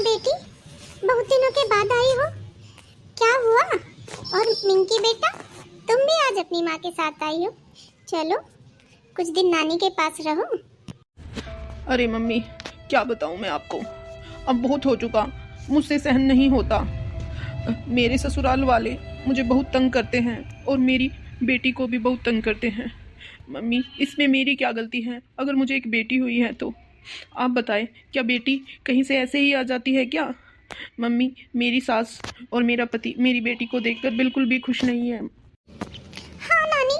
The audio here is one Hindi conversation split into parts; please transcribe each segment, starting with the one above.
बेटी, बहुत दिनों के बाद आई हो, क्या हुआ? और मिंकी बेटा, तुम भी आज अपनी माँ के साथ आई हो। चलो कुछ दिन नानी के पास रहो। अरे मम्मी, क्या बताऊं मैं आपको, अब बहुत हो चुका, मुझसे सहन नहीं होता। मेरे ससुराल वाले मुझे बहुत तंग करते हैं और मेरी बेटी को भी बहुत तंग करते हैं। मम्मी, इसमें मेरी क्या गलती है? अगर मुझे एक बेटी हुई है तो आप बताएं, क्या बेटी कहीं से ऐसे ही आ जाती है क्या? मम्मी, मेरी सास और मेरा पति मेरी बेटी को देखकर बिल्कुल भी खुश नहीं है। हाँ नानी,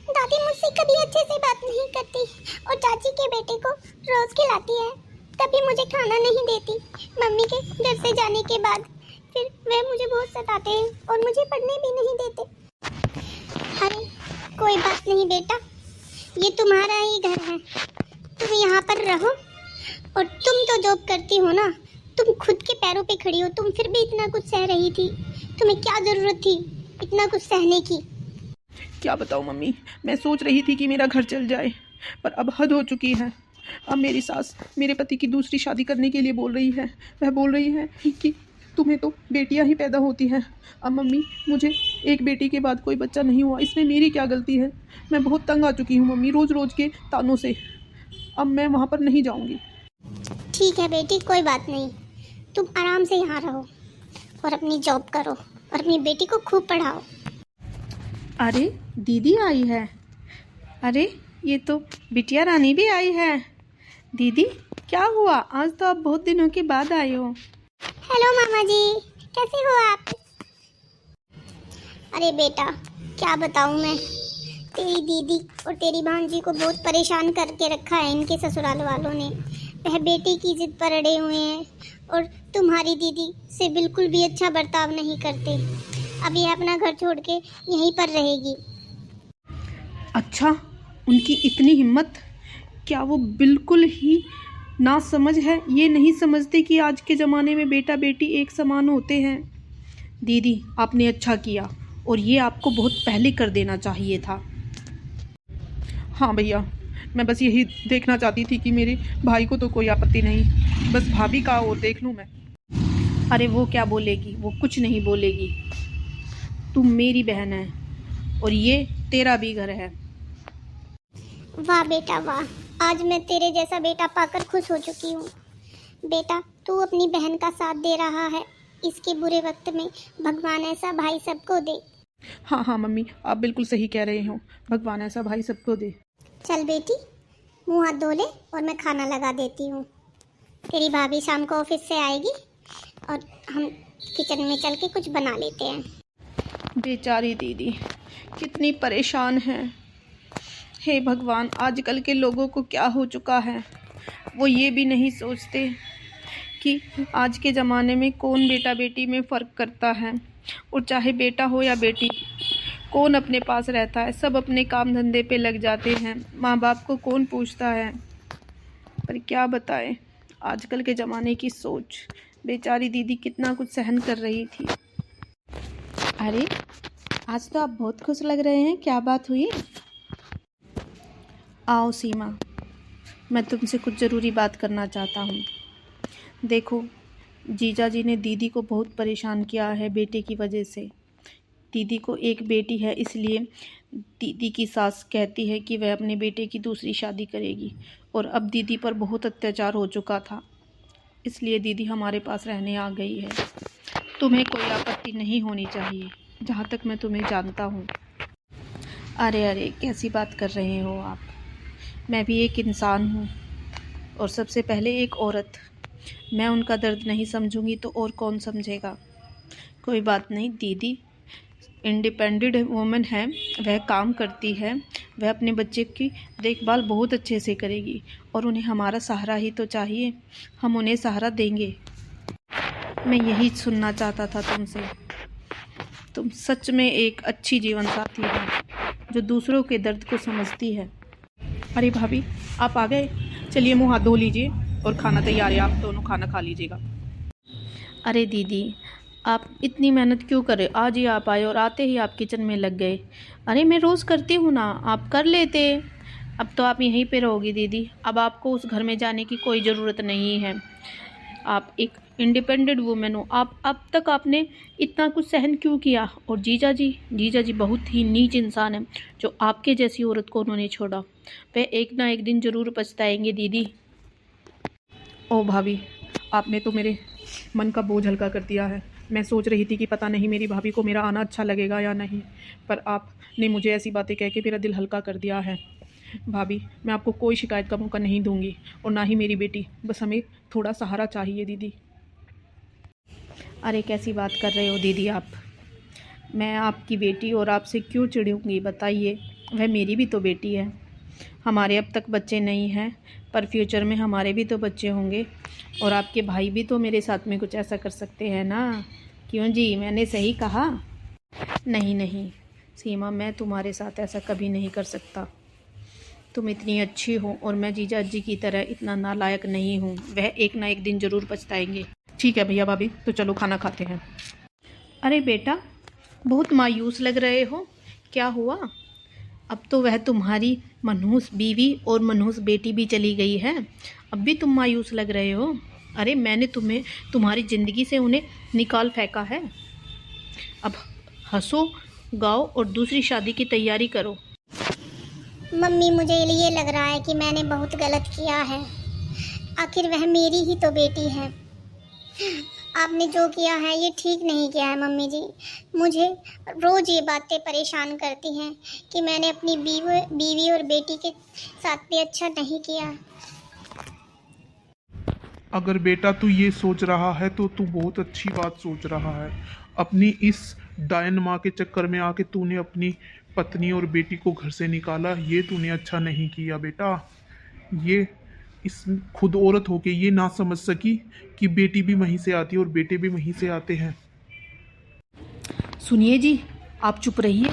दादी मुझसे कभी अच्छे से बात नहीं करती और चाची के बेटे को रोज खिलाती है, कभी मुझे खाना नहीं देती। मम्मी के घर से जाने के बाद फिर वे मुझे बहुत सताते हैं और मुझे पढ़ने भी नहीं देते। अरे कोई बात नहीं बेटा, ये तुम्हारा ही घर है, तुम यहाँ पर रहो। और तुम तो जॉब करती हो ना, तुम खुद के पैरों पे खड़ी हो, तुम फिर भी इतना कुछ सह रही थी। तुम्हें क्या जरूरत थी इतना कुछ सहने की? क्या बताऊं मम्मी, मैं सोच रही थी कि मेरा घर चल जाए, पर अब हद हो चुकी है। अब मेरी सास मेरे पति की दूसरी शादी करने के लिए बोल रही है। वह बोल रही है कि तुम्हें तो बेटियां ही पैदा होती हैं। अब मम्मी, मुझे एक बेटी के बाद कोई बच्चा नहीं हुआ, इसमें मेरी क्या गलती है? मैं बहुत तंग आ चुकी हूँ मम्मी, रोज़ रोज़ के तानों से। अब मैं वहाँ पर नहीं जाऊँगी। ठीक है बेटी, कोई बात नहीं, तुम आराम से यहाँ रहो और अपनी जॉब करो और अपनी बेटी को खूब पढ़ाओ। अरे दीदी आई है। अरे ये तो बिटिया रानी भी आई है। दीदी, क्या हुआ? आज तो आप बहुत दिनों के बाद आए हो। हेलो मामा जी, कैसे हो आप? अरे बेटा, क्या बताऊँ मैं, तेरी दीदी और तेरी भांजी को बहुत परेशान करके रखा है इनके ससुराल वालों ने। वह बेटी की जिद पर अड़े हुए हैं और तुम्हारी दीदी से बिल्कुल भी अच्छा बर्ताव नहीं करते। अब यह अपना घर छोड़ के यहीं पर रहेगी। अच्छा, उनकी इतनी हिम्मत! क्या वो बिल्कुल ही ना समझ है? ये नहीं समझते कि आज के ज़माने में बेटा बेटी एक समान होते हैं। दीदी, आपने अच्छा किया, और ये आपको बहुत पहले कर देना चाहिए था। हाँ भैया, मैं बस यही देखना चाहती थी कि मेरे भाई को तो कोई आपत्ति नहीं, बस भाभी का और देख लूँ मैं। अरे वो क्या बोलेगी? वो कुछ नहीं बोलेगी। तुम मेरी बहन है और ये तेरा भी घर है। वाह बेटा वाह, आज मैं तेरे जैसा बेटा पाकर खुश हो चुकी हूँ। बेटा, तू अपनी बहन का साथ दे रहा है, इसके बुरे वक्त में भगवान ऐसा भाई सबको दे। हाँ हाँ मम्मी, आप बिल्कुल सही कह रहे हो, भगवान ऐसा भाई सबको दे। चल बेटी, मुंह हाथ धो ले और मैं खाना लगा देती हूँ। तेरी भाभी शाम को ऑफिस से आएगी और हम किचन में चल के कुछ बना लेते हैं। बेचारी दीदी कितनी परेशान है। हे भगवान, आजकल के लोगों को क्या हो चुका है? वो ये भी नहीं सोचते कि आज के ज़माने में कौन बेटा बेटी में फ़र्क करता है, और चाहे बेटा हो या बेटी, कौन अपने पास रहता है? सब अपने काम धंधे पे लग जाते हैं, माँ बाप को कौन पूछता है? पर क्या बताएं आजकल के ज़माने की सोच। बेचारी दीदी कितना कुछ सहन कर रही थी। अरे आज तो आप बहुत खुश लग रहे हैं, क्या बात हुई? आओ सीमा, मैं तुमसे कुछ ज़रूरी बात करना चाहता हूँ। देखो, जीजा जी ने दीदी को बहुत परेशान किया है बेटे की वजह से। दीदी को एक बेटी है, इसलिए दीदी की सास कहती है कि वह अपने बेटे की दूसरी शादी करेगी, और अब दीदी पर बहुत अत्याचार हो चुका था, इसलिए दीदी हमारे पास रहने आ गई है। तुम्हें कोई आपत्ति नहीं होनी चाहिए, जहाँ तक मैं तुम्हें जानता हूँ। अरे अरे, कैसी बात कर रहे हो आप? मैं भी एक इंसान हूँ, और सबसे पहले एक औरत। मैं उनका दर्द नहीं समझूंगी तो और कौन समझेगा? कोई बात नहीं, दीदी इंडिपेंडेंट वुमन है, वह काम करती है, वह अपने बच्चे की देखभाल बहुत अच्छे से करेगी, और उन्हें हमारा सहारा ही तो चाहिए, हम उन्हें सहारा देंगे। मैं यही सुनना चाहता था तुमसे। तुम सच में एक अच्छी जीवन साथी हो, जो दूसरों के दर्द को समझती है। अरे भाभी, आप आ गए, चलिए मुँह हाथ धो लीजिए और खाना तैयार है, आप दोनों खाना खा लीजिएगा। अरे दीदी, आप इतनी मेहनत क्यों करें? आज ही आप आए और आते ही आप किचन में लग गए। अरे मैं रोज़ करती हूँ ना, आप कर लेते। अब तो आप यहीं पे रहोगी दीदी, अब आपको उस घर में जाने की कोई ज़रूरत नहीं है। आप एक इंडिपेंडेंट वुमेन हो, आप अब तक आपने इतना कुछ सहन क्यों किया? और जीजा जी बहुत ही नीच इंसान है जो आपके जैसी औरत को उन्होंने छोड़ा। वह एक ना एक दिन ज़रूर पछताएंगे दीदी। ओ भाभी, आपने तो मेरे मन का बोझ हल्का कर दिया है। मैं सोच रही थी कि पता नहीं मेरी भाभी को मेरा आना अच्छा लगेगा या नहीं, पर आपने मुझे ऐसी बातें कह के मेरा दिल हल्का कर दिया है। भाभी, मैं आपको कोई शिकायत का मौका नहीं दूंगी, और ना ही मेरी बेटी। बस हमें थोड़ा सहारा चाहिए दीदी। अरे कैसी बात कर रहे हो दीदी आप? मैं आपकी बेटी और आपसे क्यों चिढ़ूंगी बताइए? वह मेरी भी तो बेटी है। हमारे अब तक बच्चे नहीं हैं, पर फ्यूचर में हमारे भी तो बच्चे होंगे, और आपके भाई भी तो मेरे साथ में कुछ ऐसा कर सकते हैं ना। क्यों जी, मैंने सही कहा? नहीं सीमा, मैं तुम्हारे साथ ऐसा कभी नहीं कर सकता। तुम इतनी अच्छी हो, और मैं जीजा जी की तरह इतना नालायक नहीं हूँ। वह एक ना एक दिन ज़रूर पछताएंगे। ठीक है भैया भाभी, तो चलो खाना खाते हैं। अरे बेटा, बहुत मायूस लग रहे हो, क्या हुआ? अब तो वह तुम्हारी मनहूस बीवी और मनहूस बेटी भी चली गई है, अब भी तुम मायूस लग रहे हो? अरे मैंने तुम्हें तुम्हारी ज़िंदगी से उन्हें निकाल फेंका है। अब हंसो, गाओ और दूसरी शादी की तैयारी करो। मम्मी, मुझे ये लग रहा है कि मैंने बहुत गलत किया है। आखिर वह मेरी ही तो बेटी है। आपने जो किया है ये ठीक नहीं किया है मम्मी जी। मुझे रोज़ ये बातें परेशान करती हैं कि मैंने अपनी बीवी और बेटी के साथ भी अच्छा नहीं किया। अगर बेटा तू ये सोच रहा है तो तू बहुत अच्छी बात सोच रहा है। अपनी इस डायन माँ के चक्कर में आके तूने अपनी पत्नी और बेटी को घर से निकाला, ये तूने अच्छा नहीं किया बेटा। ये इस खुद औरत होके ये ना समझ सकी कि बेटी भी वहीं से आती है और बेटे भी वहीं से आते हैं। सुनिए जी, आप चुप रहिए।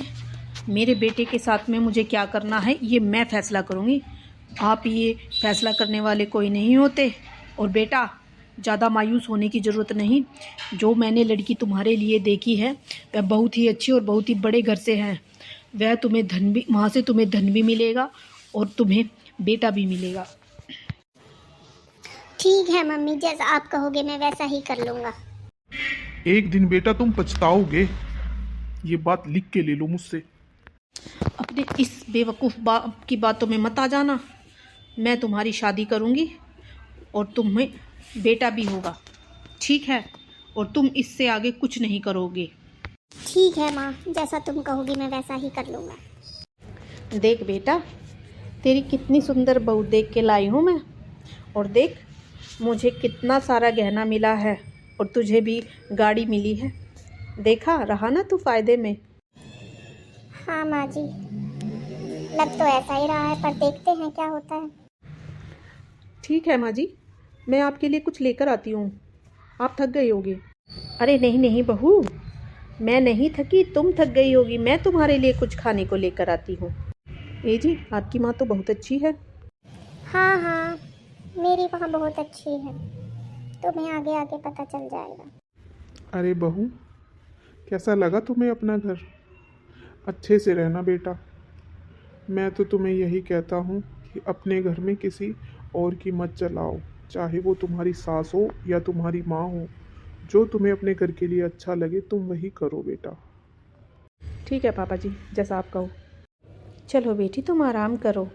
मेरे बेटे के साथ में मुझे क्या करना है ये मैं फैसला करूँगी। आप ये फैसला करने वाले कोई नहीं होते। और बेटा, ज़्यादा मायूस होने की ज़रूरत नहीं। जो मैंने लड़की तुम्हारे लिए देखी है वह बहुत ही अच्छी और बहुत ही बड़े घर से है। वह तुम्हें धन भी, वहाँ से तुम्हें धन भी मिलेगा और तुम्हें बेटा भी मिलेगा। ठीक है मम्मी, जैसा आप कहोगे मैं वैसा ही कर लूँगा। एक दिन बेटा तुम पछताओगे, ये बात लिख के ले लो मुझसे। अपने इस बेवकूफ़ बाप की बातों में मत आ जाना। मैं तुम्हारी शादी करूँगी और तुम्हें बेटा भी होगा, ठीक है? और तुम इससे आगे कुछ नहीं करोगे। ठीक है माँ, जैसा तुम कहोगी मैं वैसा ही कर लूँगा। देख बेटा, तेरी कितनी सुंदर बहू देख के लाई हूँ मैं। और देख, मुझे कितना सारा गहना मिला है, और तुझे भी गाड़ी मिली है। देखा, रहा ना तू फ़ायदे में। हाँ माँ जी, लग तो ऐसा ही रहा है, पर देखते हैं क्या होता है। ठीक है माँ जी, मैं आपके लिए कुछ लेकर आती हूँ, आप थक गई होगी। अरे नहीं बहू, मैं नहीं थकी, तुम थक गई होगी। मैं तुम्हारे लिए कुछ खाने को लेकर आती हूँ। ए जी, आपकी माँ तो बहुत अच्छी है। हाँ, मेरी वहाँ बहुत अच्छी है, तुम्हें आगे आगे पता चल जाएगा। अरे बहू, कैसा लगा तुम्हें अपना घर? अच्छे से रहना बेटा। मैं तो तुम्हें यही कहता हूँ कि अपने घर में किसी और की मत चलाओ, चाहे वो तुम्हारी सास हो या तुम्हारी माँ हो। जो तुम्हें अपने घर के लिए अच्छा लगे तुम वही करो बेटा। ठीक है पापा जी, जैसा आप कहो। चलो बेटी, तुम आराम करो।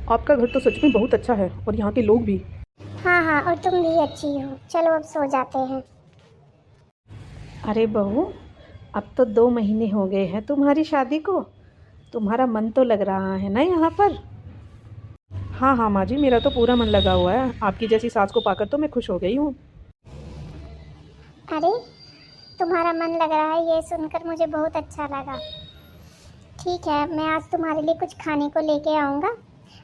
आपका घर तो सच में बहुत अच्छा है, और यहाँ के लोग भी। हाँ, और तुम भी अच्छी हो। चलो अब सो जाते हैं। अरे बहू, अब तो 2 महीने हो गए हैं तुम्हारी शादी को। तुम्हारा मन तो लग रहा है ना यहाँ पर? हाँ माँ जी, मेरा तो पूरा मन लगा हुआ है। आपकी जैसी सास को पाकर तो मैं खुश हो गई हूँ। अरे, तुम्हारा मन लग रहा है, ये सुनकर मुझे बहुत अच्छा लगा। ठीक है, मैं आज तुम्हारे लिए कुछ खाने को लेके आऊँगा,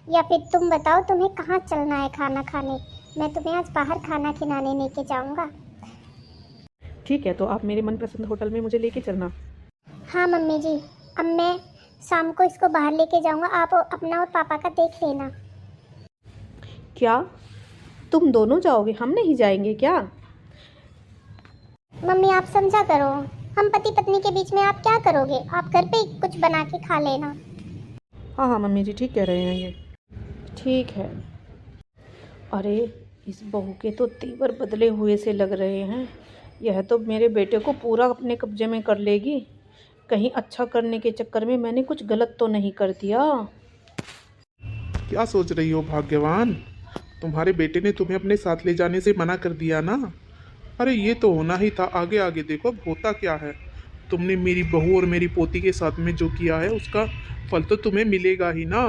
या फिर तुम बताओ तुम्हें कहाँ चलना है खाना खाने। मैं तुम्हें आज बाहर खाना खिलाने लेके जाऊँगा। ठीक है, तो आप मेरे मनपसंद होटल में मुझे लेके चलना। हाँ मम्मी जी, अब मैं शाम को इसको बाहर लेके जाऊँगा, आप अपना और पापा का देख लेना। क्या तुम दोनों जाओगे, हम नहीं जाएंगे क्या? मम्मी आप समझा करो, हम पति पत्नी के बीच में आप क्या करोगे? आप घर पे ही कुछ बना के खा लेना। हाँ मम्मी जी, ठीक कह रहे हैं ये। ठीक है। अरे इस बहू के तो तेवर बदले हुए से लग रहे हैं। यह तो मेरे बेटे को पूरा अपने कब्जे में कर लेगी। कहीं अच्छा करने के चक्कर में मैंने कुछ गलत तो नहीं कर दिया। क्या सोच रही हो भाग्यवान? तुम्हारे बेटे ने तुम्हें अपने साथ ले जाने से मना कर दिया ना। अरे ये तो होना ही था। आगे आगे देखो अब होता क्या है। तुमने मेरी बहू और मेरी पोती के साथ में जो किया है उसका फल तो तुम्हें मिलेगा ही ना।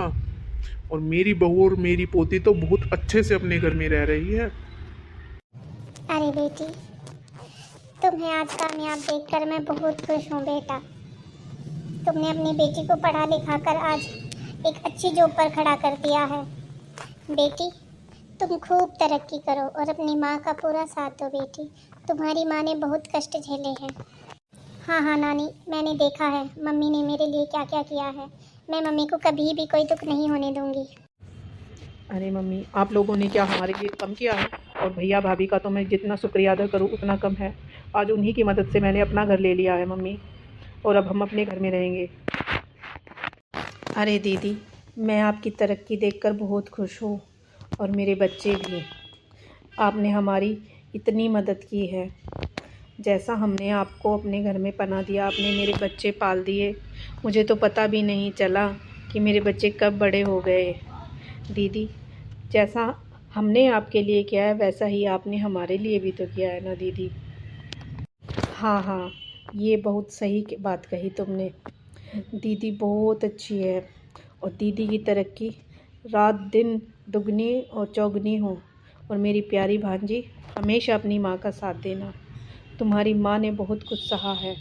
और मेरी बहू और मेरी पोती तो बहुत अच्छे से अपने घर में रह रही है। अरे बेटी, तुम्हें आज कामयाब देखकर मैं बहुत खुश हूँ बेटा। तुमने अपनी बेटी को पढ़ा लिखा कर आज एक अच्छी जॉब पर खड़ा कर दिया है। बेटी, तुम खूब तरक्की करो और अपनी माँ का पूरा साथ दो बेटी। तुम्हारी माँ ने बहुत कष्ट झेले हैं। हाँ हाँ नानी, मैंने देखा है मम्मी ने मेरे लिए क्या क्या किया है। मैं मम्मी को कभी भी कोई दुख नहीं होने दूंगी। अरे मम्मी, आप लोगों ने क्या हमारे लिए कम किया है? और भैया भाभी का तो मैं जितना शुक्रिया अदा करूँ उतना कम है। आज उन्हीं की मदद से मैंने अपना घर ले लिया है मम्मी, और अब हम अपने घर में रहेंगे। अरे दीदी, मैं आपकी तरक्की देखकर बहुत खुश हूँ, और मेरे बच्चे भी। आपने हमारी इतनी मदद की है। जैसा हमने आपको अपने घर में पनाह दिया, आपने मेरे बच्चे पाल दिए। मुझे तो पता भी नहीं चला कि मेरे बच्चे कब बड़े हो गए। दीदी, जैसा हमने आपके लिए किया है वैसा ही आपने हमारे लिए भी तो किया है ना दीदी। हाँ हाँ, ये बहुत सही बात कही तुमने। दीदी बहुत अच्छी है, और दीदी की तरक्की रात दिन दुगनी और चौगनी हो। और मेरी प्यारी भांजी, हमेशा अपनी माँ का साथ देना। तुम्हारी माँ ने बहुत कुछ सहा है।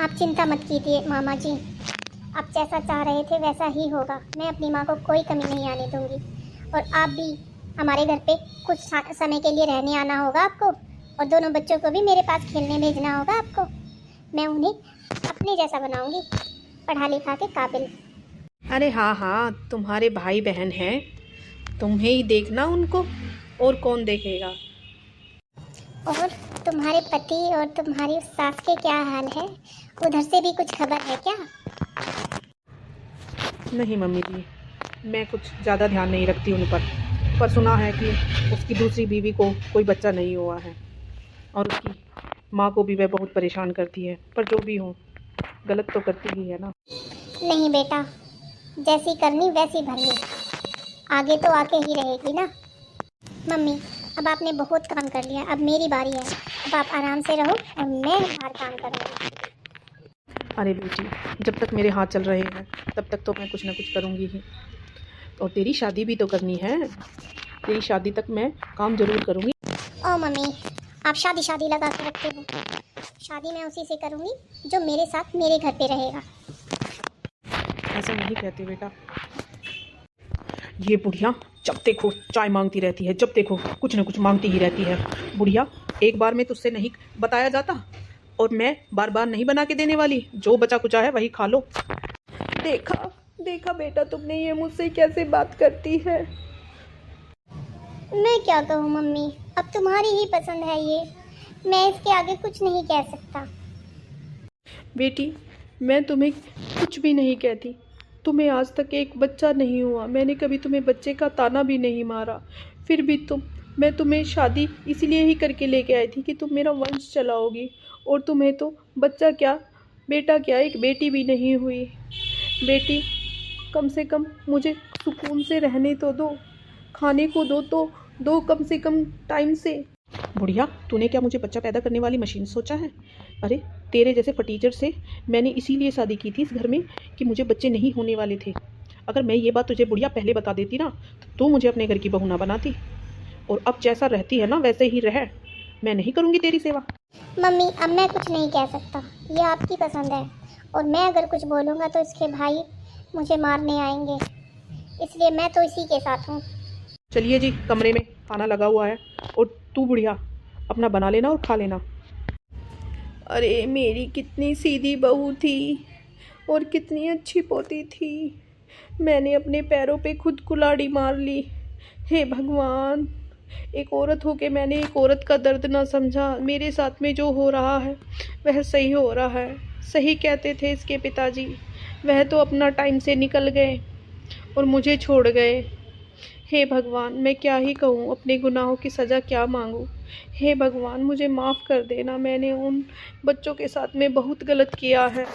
आप चिंता मत कीजिए मामा जी, आप जैसा चाह रहे थे वैसा ही होगा। मैं अपनी माँ को कोई कमी नहीं आने दूंगी। और आप भी हमारे घर पे कुछ समय के लिए रहने आना होगा आपको, और दोनों बच्चों को भी मेरे पास खेलने भेजना होगा आपको। मैं उन्हें अपने जैसा बनाऊंगी, पढ़ा लिखा के काबिल। अरे हाँ हाँ, तुम्हारे भाई बहन हैं, तुम्हें ही देखना उनको, और कौन देखेगा। और तुम्हारे पति और तुम्हारी सास के क्या हाल है? उधर से भी कुछ खबर है क्या? नहीं मम्मी जी, मैं कुछ ज़्यादा ध्यान नहीं रखती उन पर सुना है कि उसकी दूसरी बीवी को कोई बच्चा नहीं हुआ है, और उसकी माँ को भी वह बहुत परेशान करती है। पर जो भी हो, गलत तो करती ही है ना। नहीं बेटा, जैसी करनी वैसी भरनी, आगे तो आके ही रहेगी ना। मम्मी, अब आपने बहुत काम कर लिया, अब मेरी बारी है। अब आप आराम से रहो और मैं बाहर काम करूँगी। अरे बेटी, जब तक मेरे हाथ चल रहे हैं तब तक तो मैं कुछ ना कुछ करूँगी ही। और तेरी शादी भी तो करनी है। तेरी शादी तक मैं काम ज़रूर करूँगी। ओ मम्मी, आप शादी शादी लगा के रखते हो। शादी मैं उसी से करूँगी जो मेरे साथ मेरे घर पे रहेगा। ऐसा नहीं कहते बेटा। ये बुढ़िया जब देखो चाय मांगती रहती है, जब देखो कुछ ना कुछ मांगती ही रहती है। बुढ़िया, एक बार में तुझसे नहीं बताया जाता, और मैं बार बार नहीं बना के देने वाली। जो बचा कुचा है वही खा लो। देखा देखा बेटा, तुमने ये मुझसे कैसे बात करती है। मैं क्या कहूँ मम्मी, अब तुम्हारी ही पसंद है ये, मैं इसके आगे कुछ नहीं कह सकता। बेटी, मैं तुम्हें कुछ भी नहीं कहती। तुम्हें आज तक एक बच्चा नहीं हुआ, मैंने कभी तुम्हें बच्चे का ताना भी नहीं मारा। फिर भी मैं तुम्हें शादी इसीलिए ही करके लेके आई थी कि तुम मेरा वंश चलाओगी। और तुम्हें तो बच्चा क्या, बेटा क्या, एक बेटी भी नहीं हुई। बेटी, कम से कम मुझे सुकून से रहने तो दो, खाने को तो दो कम से कम टाइम से। बुढ़िया, तूने क्या मुझे बच्चा पैदा करने वाली मशीन सोचा है? अरे तेरे जैसे फटीचर से मैंने इसीलिए शादी की थी इस घर में कि मुझे बच्चे नहीं होने वाले थे। अगर मैं ये बात तुझे बुढ़िया पहले बता देती ना, तो तू मुझे अपने घर की बहू ना बनाती। और अब जैसा रहती है ना वैसे ही रह। मैं नहीं करूँगी तेरी सेवा। मम्मी, अब मैं कुछ नहीं कह सकता, ये आपकी पसंद है। और मैं अगर कुछ बोलूँगा तो इसके भाई मुझे मारने आएंगे, इसलिए मैं तो इसी के साथ हूँ। चलिए जी, कमरे में खाना लगा हुआ है, और तू बुढ़िया अपना बना लेना और खा लेना। अरे मेरी कितनी सीधी बहू थी, और कितनी अच्छी पोती थी। मैंने अपने पैरों पे खुद कुल्हाड़ी मार ली। हे भगवान, एक औरत होके मैंने एक औरत का दर्द ना समझा। मेरे साथ में जो हो रहा है वह सही हो रहा है। सही कहते थे इसके पिताजी, वह तो अपना टाइम से निकल गए और मुझे छोड़ गए। हे भगवान, मैं क्या ही कहूँ, अपने गुनाहों की सज़ा क्या मांगूँ। हे भगवान, मुझे माफ़ कर देना, मैंने उन बच्चों के साथ में बहुत गलत किया है।